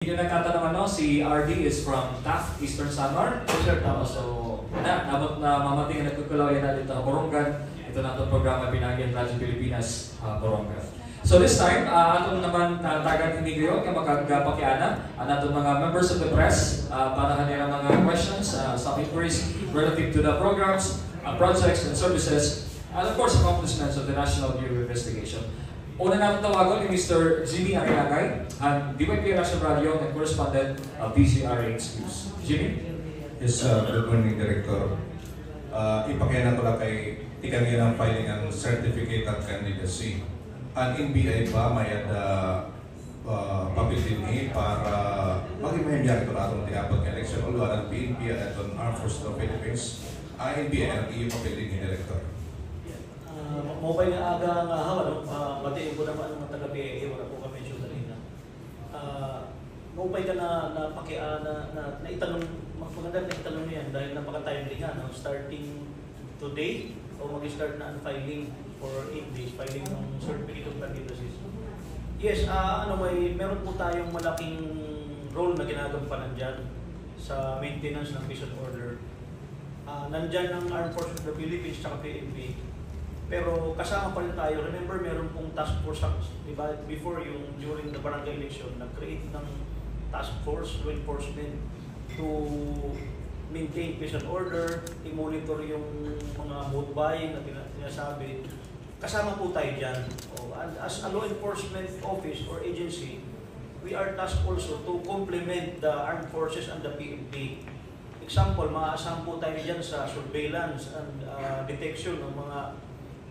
nyo nagtatanong ano, si RD is from Taft, Eastern Samar. So, nabot na mamating na nagkukulaw yan na dito sa Borongan. Ito na itong programa binagyan Radyo Pilipinas, Borongan. So this time, atong naman tagan hindi kayo kaya makagapakiana ang atong mga members of the press para kanila mga questions, some inquiries relative to the programs, projects and services, and of course accomplishments of the National Bureau of Investigation. Una natin tawagon ni Mr. Jimmy Ariangay, ang DYP National Radio and correspondent of DCRH News. Jimmy? Yes, good morning, Director. Ipakailan ko lang kay ikanina ng filing ang Certificate of Candidacy. Ang NBI ba may pabilin para maging mahimbiyak ito natong tiapag election o luwa ng PNP at ang Armed Forces of the Philippines. Ang NBI ang iyong pabilin ni Director. Mobile nga aga nga hawa, no? Batiin ko naman ang taga-PAA, wala po kami siya kanina. Mobile ka na itanong, magpagandang na itanong niyan dahil napaka-timely nga, no? Starting today, o mag-start na ang filing for 8 days, filing ng Certificate of Candidacy. Yes, meron po tayong malaking role na ginagampanan dyan sa maintenance ng peace and order. Nandyan ang Armed Forces of the Philippines at PNP. Pero kasama pa rin tayo. Remember, meron pong task force, diba? Before yung during the barangay election, nag-create ng task force, law enforcement to maintain peace and order, i-monitor yung mga vote buying na sinasabi. Kasama po tayo dyan. As a law enforcement office or agency, we are tasked also to complement the armed forces and the PNP. Example, maaasahan po tayo dyan sa surveillance and detection ng mga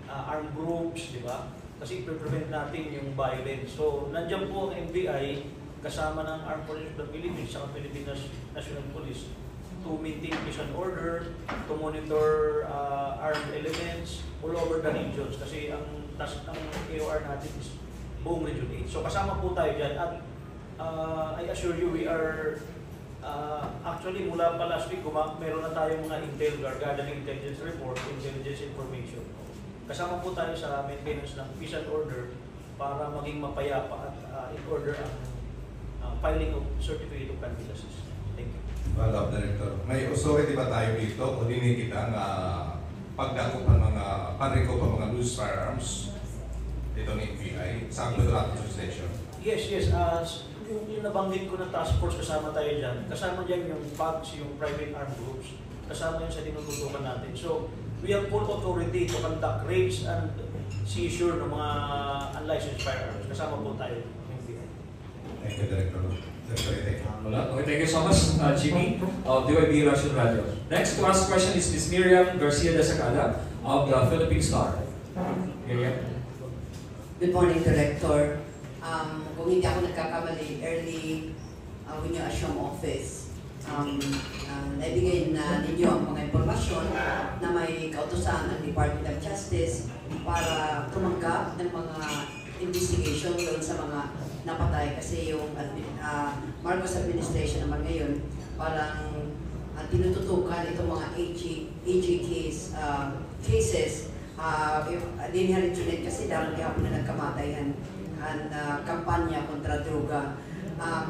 armed groups, di ba? Kasi i-prevent natin yung violence. So, nandiyan po ang NBI kasama ng Armed Forces of the Philippines sa Philippine National Police to maintain peace and order, to monitor armed elements all over the regions. Kasi ang task ng AOR natin is buong Region 8. So, kasama po tayo dyan. At I assure you, we are actually mula pa last week, meron na tayong mga intel, gathering intelligence report, intelligence information. Kasama po tayo sa maintenance ng peace and order para maging mapayapa at in order ang filing of Certificate of Candidacy. Thank you. Well, Director, may authority ba tayo dito o dinig kita na pagdako pa mga panreko pa mga loose firearms dito ng NBI sa Federal Legislation? Yes. Yung nabanggit ko na task force, kasama tayo dyan. Kasama dyan yung PAGs, yung private armed groups. Kasama yun sa tinututukan natin. So, we have full authority to conduct raids and seizure ng mga unlicensed firearms. Kasama po tayo. Thank you, Director. Okay, thank you so much, Jimmy of DYB Russian Radio. Next to ask question is Ms. Miriam Garcia de Sacada of the Philippine Star. Miriam. Good morning, Director. Kung hindi ako nagkakamali, early when you assume office, naibigay na ninyo ang mga impormasyon na may kautusan ng Department of Justice para tumanggap ng mga investigation doon sa mga napatay. Kasi yung Marcos administration naman ngayon, parang tinututukan itong mga AG cases. Diniharitunit kasi dahil kihapon na nagkamatayan ang kampanya kontra droga.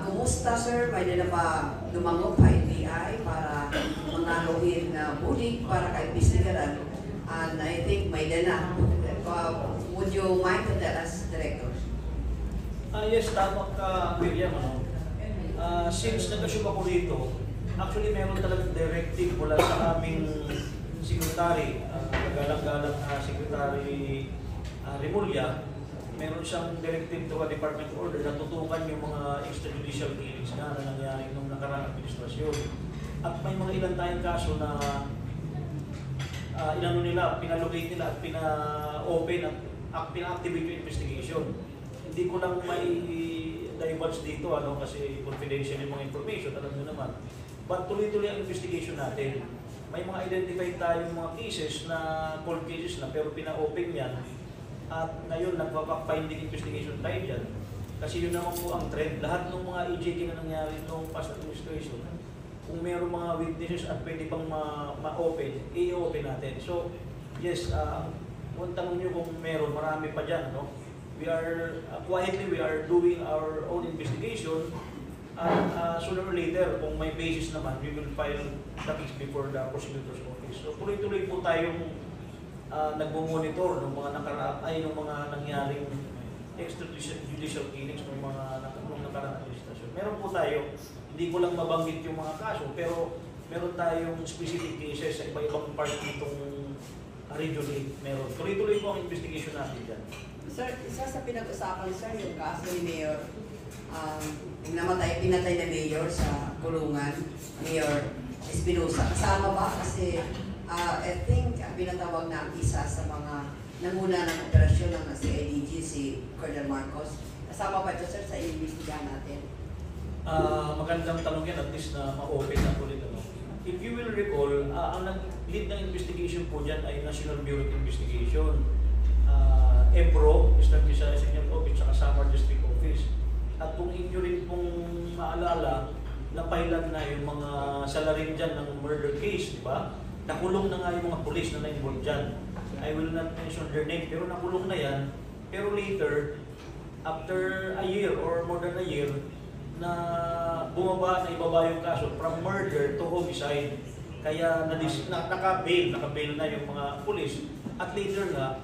Kumusta, sir? May na ba lumangop pa NBI para mangaluhin na bulig para kaimbestigaran? And I think may na. Would you mind to tell us, Director? Yes, tama ka, Miriam. Since nag-assume ako dito, actually meron talagang directive mula sa aming secretary, galang-galang na Secretary Remulla. Meron siyang directive to a department order na tutukan yung mga extrajudicial killings na nangyari nung nakaraang administrasyon. At may mga ilan tayong kaso na pinalocate nila at pina-open at pina-activate yung investigation. Hindi ko lang may divulge dito kasi confidential yung mga information, alam nyo naman. But tuloy-tuloy ang investigation natin. May mga identified tayong mga cases na cold cases na pero pina-open yan. At ngayon, nagpa-finding investigation tayo dyan. Kasi yun naman po ang trend. Lahat ng mga EJK na nangyari noong past administration, kung mayroong mga witnesses at pwede pang ma-open, i-open natin. So, yes, kung tanong nyo kung meron, marami pa dyan. We are, quietly, we are doing our own investigation. And sooner or later, kung may basis naman, we will file the case before the prosecutor's office. So tuloy-tuloy po tayong nagmo-monitor ng mga ng mga nangyaring extrajudicial killings ng mga nakarang administrasyon. Meron po tayo, hindi ko lang mabanggit yung mga kaso, pero meron tayong specific cases sa iba-ibang part nitong Region 8. Meron. Tuloy-tuloy po ang investigation natin dyan. Sir, isa sa pinag-usapan, sir, yung kaso ni Mayor, yung pinatay na Mayor sa kulungan, Mayor Espinosa. Kasama ba? Kasi I think pinatawag na ang isa sa mga nanguna ng operasyon ng CIDG, si Colonel Marcos. Kasama ba ito, sir, sa investigahan natin? Magandang tanong yan, at least na ma-open na ulit. If you will recall, ang lead ng investigation po dyan ay National Bureau of Investigation, EBRO, Eastern Visayas Regional Office, at Samar District Office. At kung inyo rin pong maalala, napailan na yung mga salarin dyan ng murder case, di ba? Nakulong na nga yung mga police na na-involved dyan. I will not mention their name, pero nakulong na yan. Pero later, after a year or more than a year, na bumaba na ibaba yung kaso from murder to homicide. Kaya naka-bail na yung mga police. At later na,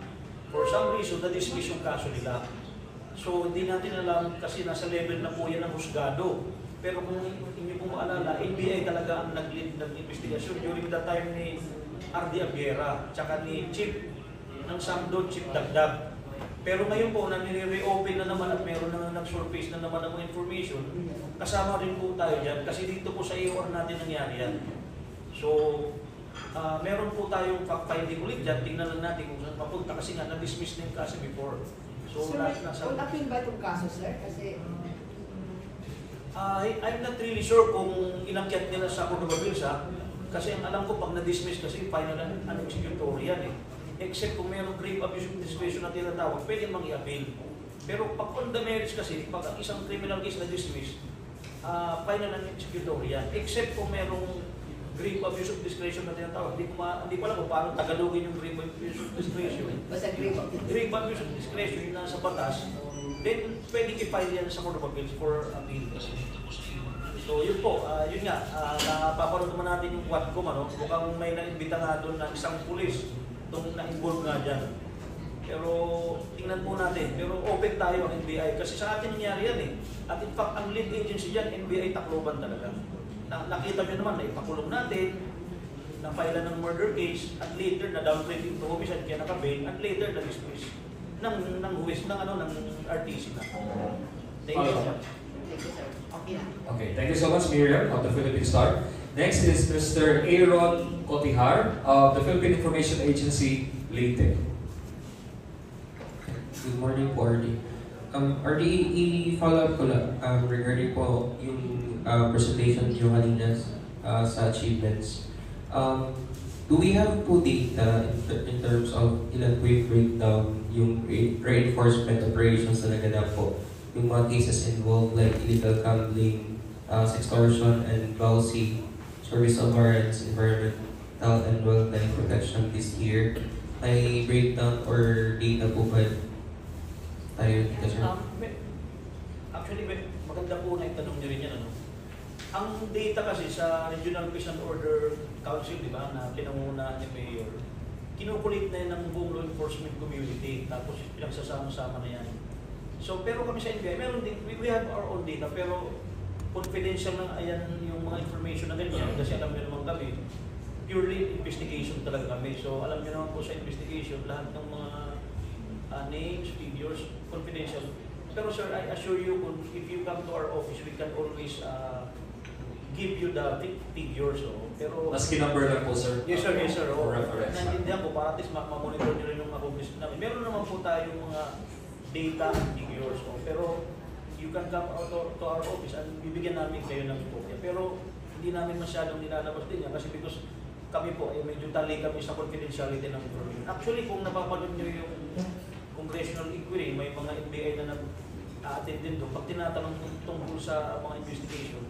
for some reason, na-dismiss yung kaso nila. So hindi natin alam kasi nasa level na po yan ng husgado. Pero kung inyo pong maalala, NBI talaga ang nag-lead ng investigasyon during the time ni R.D. Abiera, tsaka ni Chief ng Samdo, Chief Dagdag. Pero ngayon po, nire-reopen na naman at meron na nag-surface na naman ang mga information, kasama rin po tayo dyan kasi dito po sa AOR natin nangyari yan. So, meron po tayong fact-finding ulit dyan, tingnan lang natin kung saan papunta kasi nga na-dismiss na yung kaso before. So, sir, unakin ba itong kaso, sir? Kasi I'm not really sure kung inakyat nila sa Court of Appeals, kasi ang alam ko pag na-dismiss kasi final and executory yan eh. Except kung mayroong grave abuse of discretion na tinatawag, pwede mang i-appeal. Pero pag on the merits kasi, pag ang isang criminal case na dismiss, final and executory yan. Except kung mayroong grave abuse of discretion na tinatawag, hindi ko alam kung paano tagalogin yung grave abuse of discretion. basta grave Abuse of discretion yung nasa batas, then pwede i-file yan sa Court of Appeals for appeal. So yun po, yun nga, napapanood naman natin yung Quadcom, mukhang may naimbita nga doon na isang pulis itong na-involve nga dyan. Pero tingnan po natin, pero open tayo ang NBI kasi sa atin nangyari yan eh. At in fact, ang lead agency dyan, NBI Tacloban talaga. Nakita nyo naman na ipakulong natin, na-file ng murder case, at later na-downgrade into homicide kaya naka-bail, at later na-dismiss ng huwis, ng RTC na. Thank you, sir. Thank you, sir. Okay na. Okay, thank you so much, Miriam of the Philippine Star. Next is Mr. Aaron Cotihar of the Philippine Information Agency, Leyte. Good morning po, RD. RD, i-follow up ko lang regarding po yung presentation niyo kanina sa achievements. Do we have po data in terms of ilan po yung breakdown, yung reinforcement operations na naganap po? Yung mga cases involved like illegal gambling, extortion and VAUSI, service of warrants, environment, health and wildlife protection this year. May breakdown or data po ba tayo dito, sir? Actually, maganda po na itanong niyo rin yan. Ang data kasi sa Regional Peace and Order Council, di ba, na pinangungunahan ni Mayor, kinukulit na yan ng buong law enforcement community, tapos pinagsasama-sama na yan. So, pero kami sa NBI, meron din, we have our own data, pero confidential na ayan yung mga information na ganyan, kasi alam nyo naman kami, purely investigation talaga kami. So, alam nyo naman po sa investigation, lahat ng mga names, figures, confidential. Pero sir, I assure you, if you come to our office, we can always give you the figures. Pero Maski number lang po, sir. Yes sir, yes sir. For reference. Naintindihan ko, para at least ma-monitor nyo rin yung accomplishment namin. Meron naman po tayong mga data and figures. Pero you can come out to our office and bibigyan namin kayo ng kopya. Pero hindi namin masyadong nilalabas din yan kasi because kami po ay medyo tali kami sa confidentiality ng information. Actually, kung napapanood nyo yung congressional inquiry, may mga NBI na nag-attend din doon. Pag tinatanong tungkol sa mga investigation,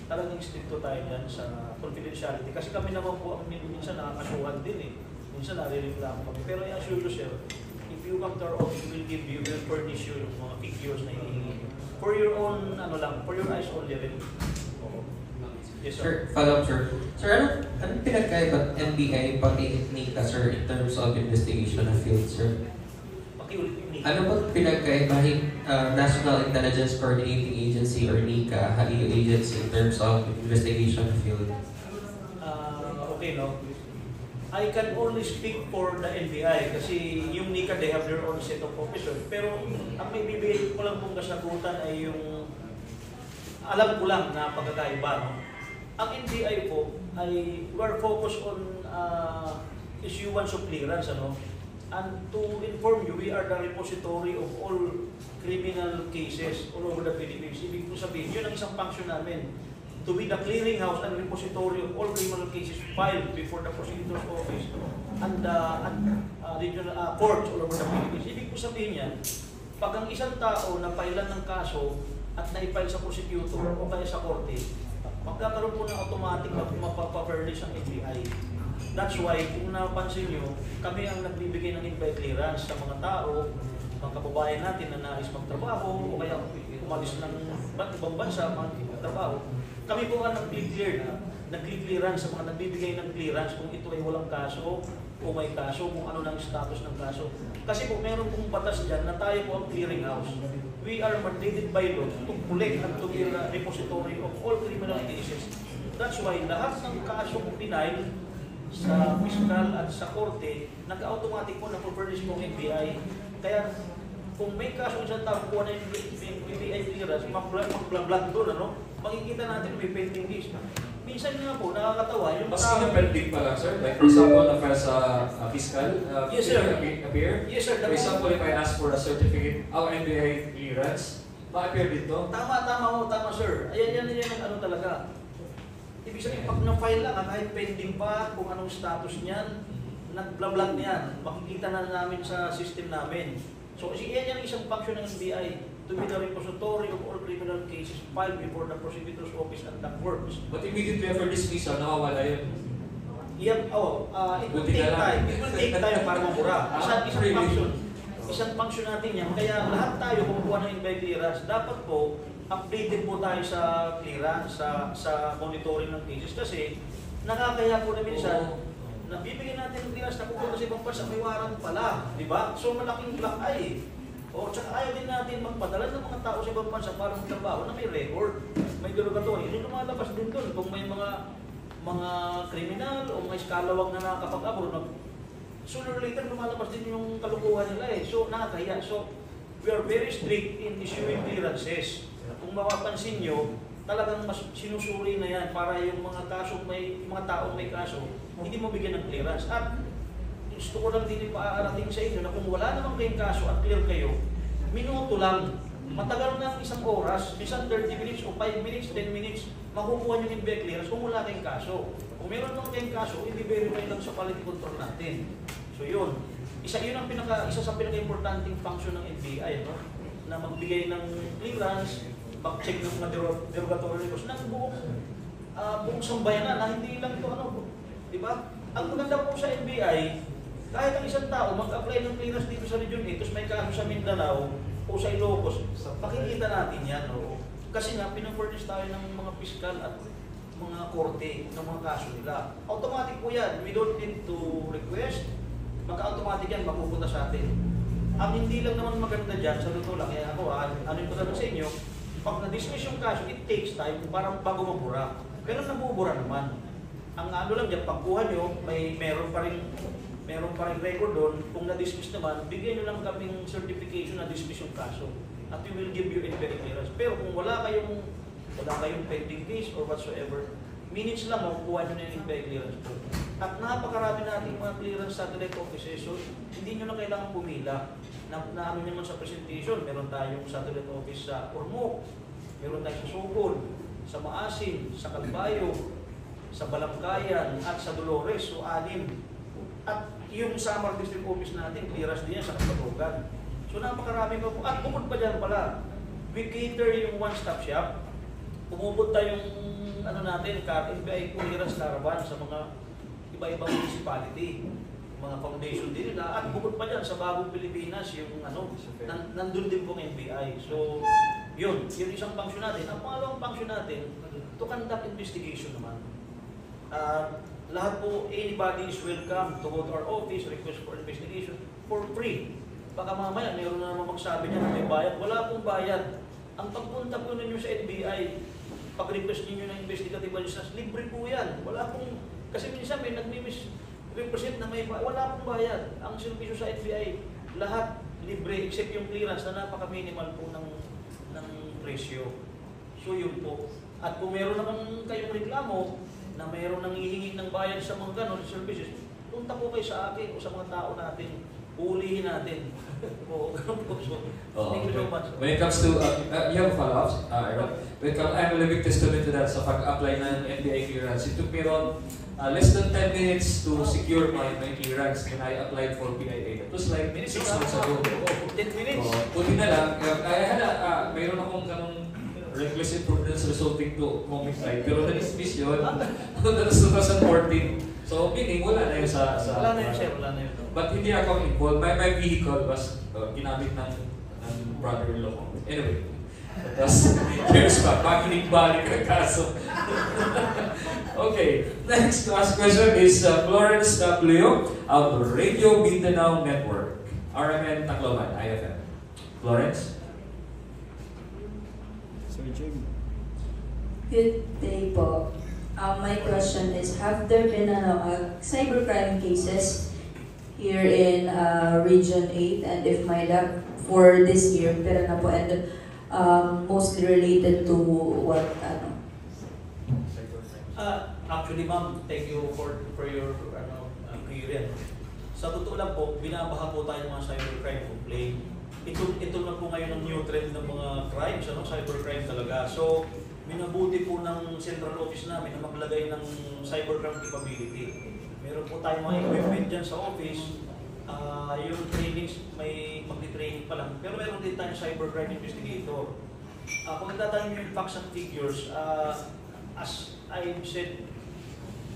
talagang stricto tayo dyan sa confidentiality. Kasi kami naman po, minsan nakakasuhan din eh. Minsan nare-reklamo kami. Pero I assure you, sir, if you come to our office, we'll give you, we'll furnish you yung mga figures na hihingi. For your own, for your eyes only rin. Yes, sir. Sir, follow up, sir. Sir, anong pinagkaiba NBI pati NICA, sir, in terms of investigation of field, sir? Pakiulit yung Ano ba pinagkaiba National Intelligence Coordinating Agency or NICA, HALIO agency in terms of investigation of field? Okay, no? I can only speak for the NBI kasi yung NICA, they have their own set of officers. Pero ang may bibigay ko lang pong kasagutan ay yung alam ko lang na pagkakaiba, no? Ang NBI po ay we're focused on issuance of clearance, ano? And to inform you, we are the repository of all criminal cases all over the Philippines. Ibig ko sabihin, yun ang isang function namin. To be the clearinghouse and repository of all criminal cases filed before the prosecutor's office and regional courts all over the Philippines. Ibig ko sabihin yan, pag ang isang tao na pailan ng kaso at na-file sa prosecutor o kaya sa korte, magkakaroon po ng automatic na mapapa-furnish ang NBI. That's why, kung napansin nyo, kami ang nagbibigay ng NBI clearance sa mga tao, mga kababayan natin na nais magtrabaho o kaya umalis ng ibang bansa magtrabaho. Kami po ang nag-clearance sa mga nagbibigay ng clearance kung ito ay walang kaso o may kaso, kung ano ng status ng kaso. Kasi po meron pong batas dyan na tayo po ang clearinghouse. We are mandated by law to collect and to be a repository of all criminal cases. That's why lahat ng kaso kung denied sa fiscal at sa korte, nag-automatic po na furnish ng NBI. Kaya kung may kaso isang tao kuha na yung NBI clearance, mag-vlog doon, ano? Makikita natin may pending case. Minsan nga po, nakakatawa yung Mas pending pa lang, sir? Like for example, na sa fiscal, yes, sir. appear? Yes, sir. For example, if I ask for a certificate of NBI clearance, ma-appear dito? Tama, sir. Ayan ang ano talaga. Ibig sabihin, pag na-file lang, kahit pending pa, kung anong status niyan, nag-vlog niyan, makikita na namin sa system namin. So, yan yung isang function ng NBI, to be the repository of all criminal cases filed before the prosecutor's office and the courts. But immediately after dismissal, nawawala yun. It will take time. It will take time para mabura. Isang function natin yan. Kaya lahat tayo kumukuha ng NBI clearance, dapat po, updated po tayo sa clearance, sa monitoring ng cases. Kasi, nakakaya po na minsan, nabibigyan natin ng clearance na pupunta sa ibang bansa, may warrant pala. Diba? So, malaking black eye. Tsaka ayaw din natin magpadala ng mga tao sa ibang bansa para magtrabaho na may record, may derogatory. Yung lumalabas din doon kung may mga kriminal o mga iskalawang na nakakapag-abroad, sooner or later lumalabas din yung kalukuhan nila eh. So nakakahiya. So we are very strict in issuing clearances. Kung mapapansin nyo, talagang mas sinusuri na yan para yung mga taong may kaso, hindi mo bigyan ng clearance. At gusto ko lang din ipaarating sa inyo na kung wala namang kayong kaso at clear kayo, minuto lang, matagal na isang oras, isang 30 minutes o 5 minutes, 10 minutes, makukuha nyo yung NBI clearance kung wala kayong kaso. Kung meron naman kayong kaso, i-verify lang sa quality control natin. So yun, isa sa pinaka-importanting function ng NBI, no? Na magbigay ng clearance, back-check ng mga derogatory records ng buong sambayanan na hindi lang ito diba? Ang maganda po sa NBI, kahit ang isang tao mag-apply ng clearance dito sa Region 8, tapos may kaso sa Mindanao o sa Ilocos, makikita natin yan. No? Kasi nga, pinag-furnish tayo ng mga piskal at mga korte ng mga kaso nila. Automatic po yan. We don't need to request. Magka-automatic yan, mapupunta sa atin. Ang hindi lang naman maganda dyan, sa totoo lang, kaya ako, ano ko naman sa inyo, pag na-dismiss yung kaso, it takes time para bago mabura. Pero nabubura naman. Ang ano lang dyan, pagkuha nyo, meron pa rin record doon. Kung na-dismiss naman, bigyan nyo lang kaming certification na dismiss yung kaso. At we will give you NBI clearance. Pero kung wala kayong pending case or whatsoever, minutes lang makukuha nyo na yung NBI clearance po. At napakarami nating mga clearance satellite offices, so hindi nyo na kailangan pumila. Na ano naman sa presentation, meron tayong satellite office sa Ormoc, meron tayong sa Sugod, sa Maasin, sa Calbayo, sa Balangkayan, at sa Dolores, so 6. At yung Samar District Office natin, clearance din yan sa Kapatugan. So napakarami pa po. At bukod pa dyan pala, we cater yung one-stop shop. Pumupunta yung natin, NBI clearance caravan sa mga iba-ibang municipality. Mga foundation din nila. At bukod pa dyan, sa Bagong Pilipinas, yung nandun din pong NBI. So, Yun isang function natin. Ang pangalawang function natin, to conduct investigation naman. Lahat po, anybody is welcome to go to our office, request for investigation for free. Baka mamaya, mayroon na naman magsabi niya na may bayad. Wala pong bayad. Ang pagpunta po ninyo sa NBI, pag-request ninyo ng investigative assistance, libre po yan. Wala pong, kasi minsan may nagmi-represent na may bayad. Wala pong bayad. Ang servisyo sa NBI, lahat libre, except yung clearance na napaka-minimal po ng presyo. So yun po. At kung meron naman kayong reklamo, na mayroon nang hihingi ng bayad sa mga ganon services, punta po kayo sa akin o sa mga tao natin, ulihin natin. O, ganun po. So, thank you so much. When it comes to, you have follow-ups? I'm a living testament to that sa pag-apply ng NBI clearance. It took me around less than 10 minutes to secure my clearance when I applied for PIA. It was like 6 months ago. 10 minutes? Buti na lang, kaya mayroon akong ganong reckless imprudence resulting to moment right. Pero na-dismiss yun. That's 2014. So, meaning, wala na yun sa wala na yun, sir. Wala na yun. But hindi ako involved. My vehicle was ginamit ng brother-in-law ko. Anyway, tapos, here's pa, balik ang kaso. Okay, next to ask question is Florence W. of Radio Mindanao Network. RMN Tacloban, IFM. Florence? Good day po. My question is, have there been cybercrime cases here in Region 8, and if my luck for this year, pero na po, and mostly related to what? Actually, ma'am, thank you for your query. Sa totoo lang po, binabaha po tayo ng mga cybercrime complaint. Ito na po ngayon ang new trend ng mga crimes, cybercrime talaga. So, minabuti po ng central office namin na maglagay ng cybercrime capability. Meron po tayong mga equipment dyan sa office. Yung trainings, may magti-training pa lang. Pero meron din tayong cybercrime investigator. Kung nagtatanong yung facts and figures, as I said,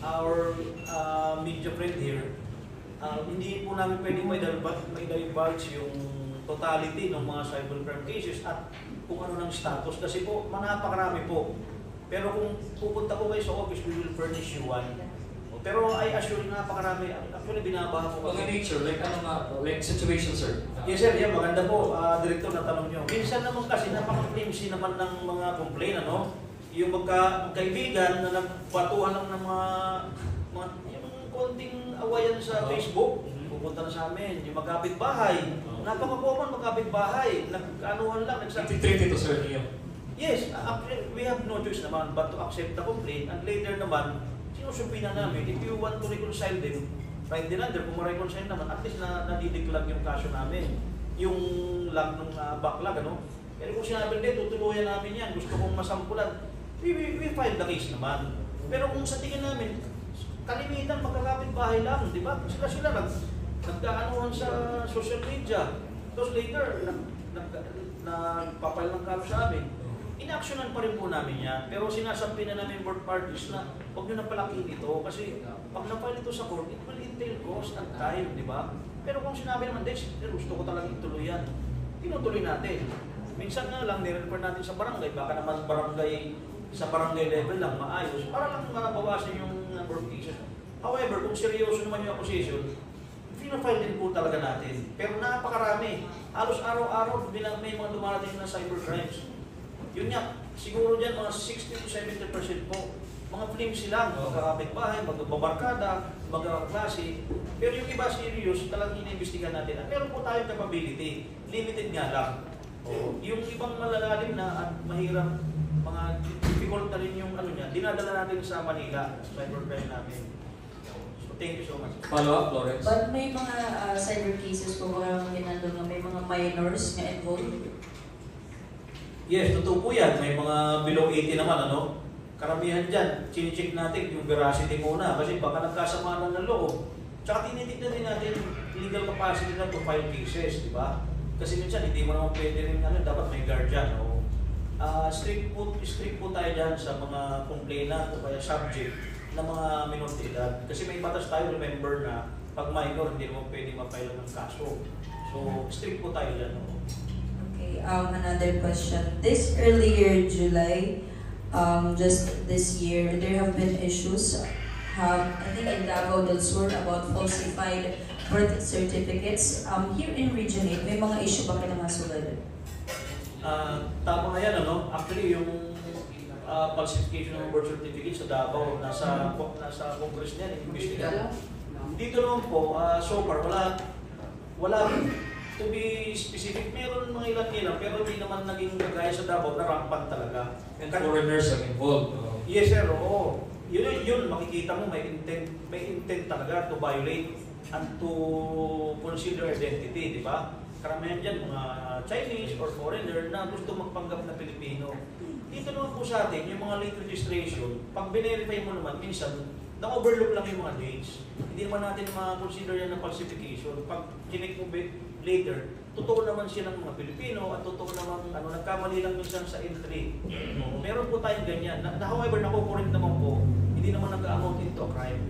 our media friend here, hindi po namin pwedeng may divulge yung totality ng mga cybercrime cases at kung ano ng status. Kasi po, napakarami po. Pero kung pupunta po kayo sa office, we will furnish you one. Pero I assure you, napakarami. Actually, binabaha po Okay, nature, like situation, sir. Yes, sir. Yeah, maganda po, Director, na tanong nyo. Minsan naman kasi napaka-flimsy naman ng mga complaint, yung magkaibigan na nagpatuhan lang ng mga yung konting awayan sa Facebook, pupunta na sa amin. Yung magkapit-bahay, napaka-common magkapit-bahay, nag-anuhan lang, Treat ito, sir, niyo. Yes, we have no choice naman but to accept the complaint, and later naman, sinusumpi na namin, if you want to reconcile them, right din under, kung ma-reconcile naman, at least nadidiklag yung kaso namin. Yung lag ng backlog, Pero kung sinabi nila, tutuluyan namin yan, gusto kong masampulan, we file the case naman. Pero kung sa tingin namin, kalimitan magkakapit-bahay lang, di ba? Sila nagkaanuhan sa social media. Tapos later, nagpapile ng kaso sa amin. Inaksyonan pa rin po namin yan. Pero sinasabi na namin board parties na huwag nyo na palakihin ito. Kasi pag na-file ito sa court, it will entail cost and time, di ba? Pero kung sinabi naman, gusto ko talagang ituloy yan, tinutuloy natin. Minsan nga lang, nirefer natin sa barangay. Baka naman sa barangay level lang, maayos. Para lang mabawasan yung number of cases. However, kung seryoso naman yung accusation, file din po talaga natin. Pero napakarami. Halos araw-araw may mga dumarating na cybercrimes. Yun nga, siguro dyan mga 60 to 70% po. Mga flimsy lang, magkakapit-bahay, magbabarkada, magkaklase. Pero yung iba serious, talagang iniimbestigan natin. At meron po tayong capability. Limited nga lang. Yung ibang malalalim na at mahirap, mga difficult na rin yung dinadala natin sa Manila, cybercrime namin. Thank you so much. Follow-up, Florence. But may mga cyber cases po na may mga minors na involved? Yes, totoo po yan. May mga below 80 naman, Karamihan dyan, chine-check natin yung veracity muna kasi baka nagkasama ng loob. Tsaka tinitignan din natin legal capacity na to file cases, di ba? Kasi minsan hindi mo naman pwede rin, dapat may guardian, strict po tayo dyan sa mga complainant o kaya subject ng mga minor de edad. Kasi may batas tayo, remember na pag minor, hindi naman pwede ma-file ng kaso. So, strict po tayo dyan. Okay. Okay, another question. This earlier July, just this year, there have been issues, I think in Davao del Sur, about falsified birth certificates. Here in Region 8, may mga issue ba kayo nasulat? Tama nga yan, ano? Actually, yung falsification ng birth certificate sa Davao, nasa Congress niyan, investigahan. Dito naman po, so far, wala to be specific. Meron mga ilan, pero hindi naman naging kagaya sa Davao na rampant talaga. And foreigners are involved. Yes, sir, oo. Yun, makikita mo may intent talaga to violate and to consider identity, di ba? Karamihan dyan, mga Chinese or foreigner na gusto magpanggap na Pilipino. Dito naman po sa atin, yung mga late registration, pag binerify mo naman, minsan, na-overlook lang yung mga dates. Hindi naman natin ma-consider yan na falsification. Pag kinik mo later, totoo naman siya ng mga Pilipino at totoo naman, nagkamali lang minsan sa entry. Meron po tayong ganyan. However, nakukorrect naman po, hindi naman nag-amount into a crime.